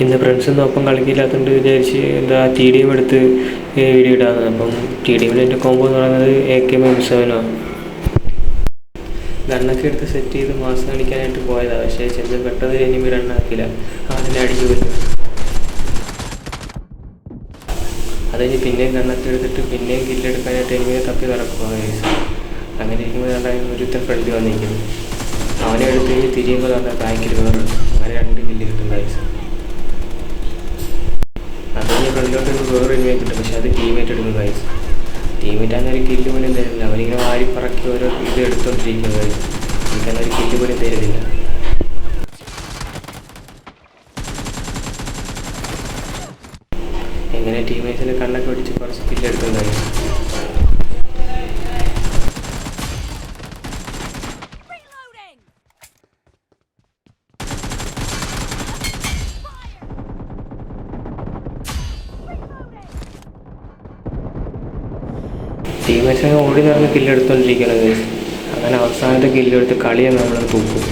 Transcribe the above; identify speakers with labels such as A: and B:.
A: ഇന്ന് ഫ്രണ്ട്സൊന്നും ഒപ്പം കളിക്കില്ലാത്തതുകൊണ്ട് വിചാരിച്ച് എന്താ TDM എടുത്ത് വീഡിയോ ഇടാമെന്ന്. അപ്പം TDMിൽ എൻ്റെ കോമ്പോ എന്ന് പറയുന്നത് AK-47 ആണ്. ഗണ്ണൊക്കെ എടുത്ത് സെറ്റ് ചെയ്ത് മാസം കാണിക്കാനായിട്ട് പോയതാണ്. പക്ഷേ ചെന്ന് പെട്ടത് എനിമി റണ്ണാക്കില്ല, അതിനെ അടിച്ചു പോയി. അത് കഴിഞ്ഞ് പിന്നെയും ഗണ്ണൊക്കെ എടുത്തിട്ട് പിന്നെയും കില്ലെടുക്കാനായിട്ട് എനിമിയെ തപ്പി നടക്കുക. അങ്ങനെ ഇരിക്കുമ്പോൾ രണ്ടായും ഒരുത്തൻ ഫ്രണ്ട് വന്നിരിക്കുന്നു. അവനെ എടുത്ത് കഴിഞ്ഞ് തിരിയുമ്പോൾ തന്നെ ബാക്കിൽ വേറെ, അങ്ങനെ 2 കില്ല് കിട്ടും ഗൈസ്. അത് കഴിഞ്ഞ് ഫ്രണ്ടിലോട്ട് വേറെ എനിമിയെ കിട്ടും, പക്ഷെ അത് ടീമേറ്റ് എടുക്കും ഗൈസ്. ടീമേറ്റ് അങ്ങനെ ഒരു കില്ല് പോലും തരില്ല. അവരിങ്ങനെ വാരിപ്പറക്കി ഓരോ ഇത് എടുത്തോണ്ടിരിക്കും ഗൈസ്. എനിക്കങ്ങനെ ഒരു കില്ല് പോലും തരുന്നില്ല. എങ്ങനെ ടീമേറ്റ്സിന് കണ്ണൊക്കെ പിടിച്ച് കുറച്ച് കില്ലെടുക്കും ഗൈസ്. ടീമേറ്റ്സ് ഓടി നടന്ന് കില്ലെടുത്തോണ്ടിരിക്കണം ഗൈസ്. അങ്ങനെ അവസാനത്തെ കില്ലെടുത്ത് കളിയെ നമ്മൾ തൂക്കും.